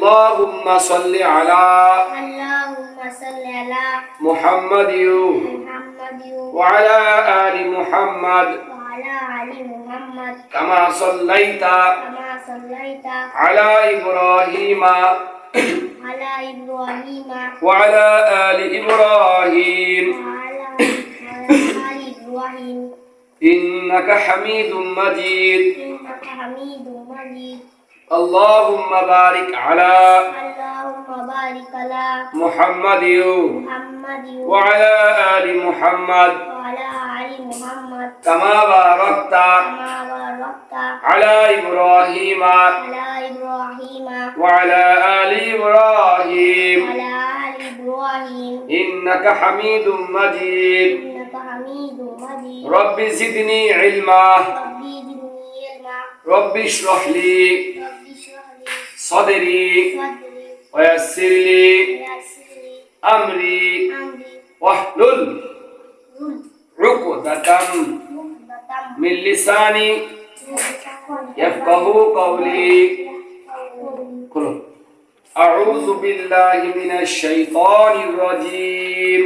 اللهم صل على محمد وعلى آل محمد كما صليت على إبراهيم وعلى آل إبراهيم إنك حميد مجيد اللهم بارك على محمد وعلى آل محمد كما باركت على إبراهيم وعلى آل إبراهيم إنك حميد مجيد رب زدني علما رب اشرح لي صدري ويسر لي أمري واحلل عقدة من لساني يفقه قولي أعوذ بالله من الشيطان الرجيم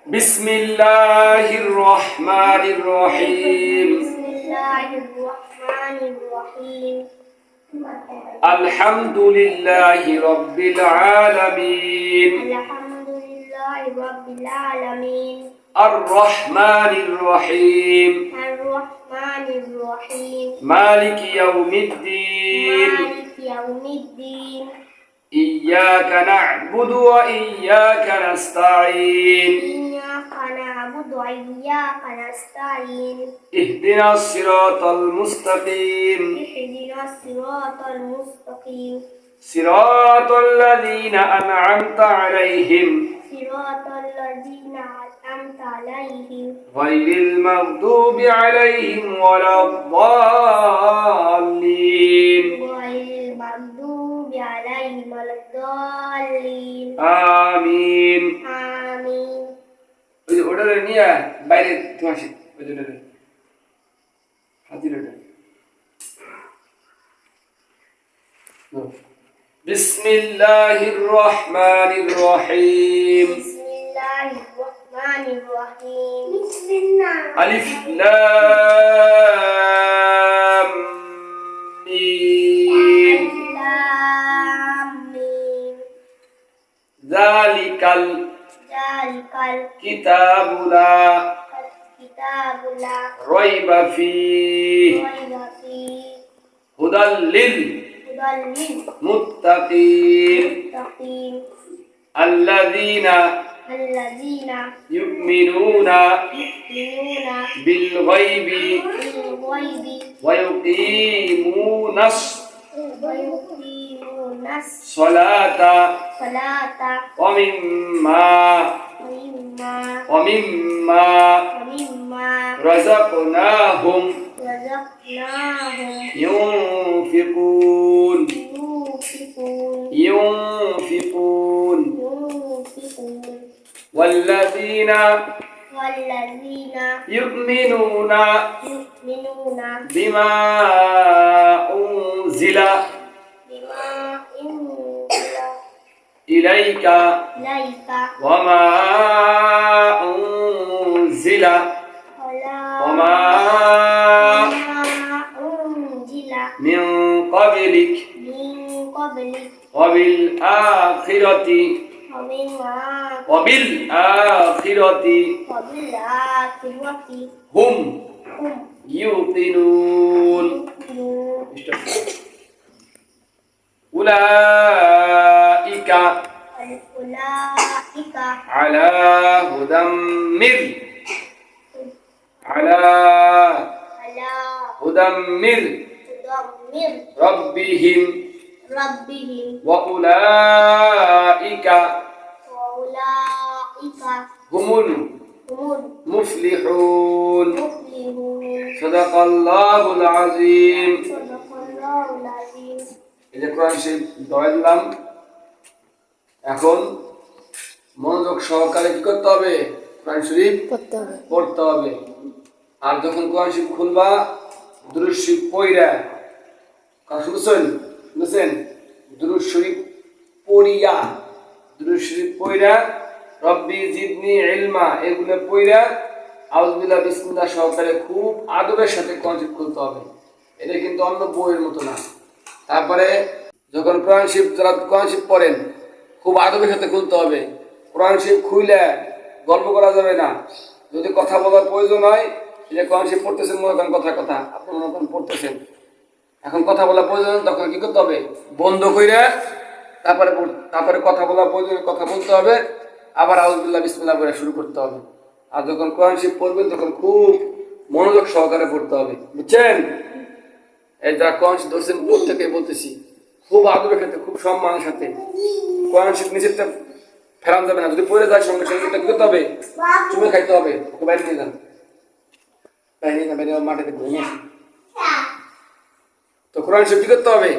بسم الله الرحمن الرحيم الحمد لله رب العالمين الرحمن الرحيم مالك يوم الدين إياك نعبد وإياك نستعين اهدنا الصراط المستقيم صراط الذين أنعمت عليهم غير المغضوب عليهم ولا الضالين آمين ওটা নিয়ে বাইরে তুমি আসি ওই জন্য হাজির ওটা بسم الله الرحمن الرحيم ألف لام ميم ذلك الكتاب لا ريب فيه هدى للمتقين الذين يؤمنون بالغيب ويقيمون الصلاة ومما رزقناهم ينفقون والذين يؤمنون بما أنزل إليك وما أنزل من قبلك وبالآخرة هم يوقنون أولئك على هدى من ربهم وأولئك هم المفلحون صدق الله العظيم এই যে কোরআন শরীফ দোয়া দিলাম এখন মনোযোগ সহকারে কি করতে হবে কোরআন শরীফ পড়তে হবে আর যখন কোরআন শরীফ খুলবা দুরূদ শরীফ পড়া, কথা শুনছেন দুরূদ শরীফ পড়িয়া, দুরূদ শরীফ পড়া, রব্বি জিদনি ইলমা এগুলো পড়া আউযুবিল্লাহ বিসমিল্লাহ সহকারে খুব আদবের সাথে কোরআন শরীফ খুলতে হবে। এটা কিন্তু অন্য বইয়ের মতো না। তারপরে যখন কোরআন শরীফ পড়েন খুব আদবের সাথে খুলতে হবে। কোরআন শরীফ খুইলে গল্প করা যাবে না। যদি কথা বলার প্রয়োজন হয়, যে কোরআন শরীফ পড়তেছেন মনে করেন কথা আপনি মনে করেন পড়তেছেন, এখন কথা বলার প্রয়োজন তখন কি করতে হবে? বন্ধ কইরা তারপরে কথা বলার প্রয়োজনে কথা বলতে হবে, আবার আউযুবিল্লাহ বিসমিল্লাহ বলে শুরু করতে হবে। আর যখন কোরআন শরীফ পড়বেন তখন খুব মনোযোগ সহকারে পড়তে হবে, বুঝছেন? এই যারা কোরআন শরীফ ধরছেন প্রত্যেকে বলতেছি, খুব আদরের ক্ষেত্রে খুব সম্মানের সাথে কোরআন শরীফ নিচেরটা ফেরান যাবে না। যদি পড়ে যায় সঙ্গে সঙ্গে কি করতে হবে? চুমে খাইতে হবে। ওকে বাইরে নিয়ে যান, বাইরে মাটিতে ঘুরে নিয়ে আসেন। তো কোরআন শরীফ কি করতে হবে?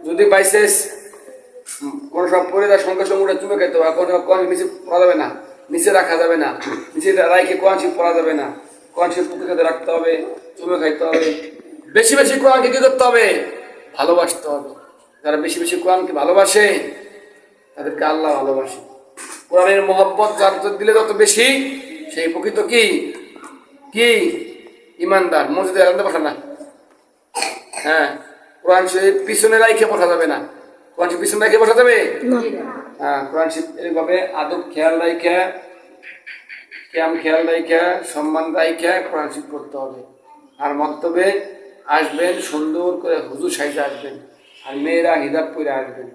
যদি বাইসেস কোনো সব পড়ে যায় সঙ্গে সঙ্গে উঠে চুমে খাইতে হবে। কোরআন নিচে পড়া যাবে না, নিচে রাখা যাবে না, নিচে রাখে কোরআন শরীফ পড়া যাবে না। কোরআন শরীফ পুকুর খাতে রাখতে হবে, চুমে খাইতে হবে। বেশি বেশি কোরআনকে কি করতে হবে? ভালোবাসতে হবে। যারা বেশি বেশি কোরআনকে ভালোবাসে তাদেরকে আল্লাহ ভালোবাসে। কোরআনের মহব্বত যার দিলে যত বেশি, সেই প্রকৃত কি কি ইমানদার। মসজিদে আনতে বসা না, হ্যাঁ কোরআন শরীফ পিছনে রাইখে বসা যাবে না। কোরআন শরীফ পিছনে রাইখে বসা যাবে? হ্যাঁ, কোরআন শরীফ এইভাবে আদব খেয়াল রাইখে, ক্যাম খেয়াল রাইখে, সম্মান রাইখে কোরআন শরীফ পড়তে হবে। আর মক্তবে আসবেন সুন্দর করে হুজুর সাইজে আসবেন, আর মেয়েরা হিজাব পরে আসবেন।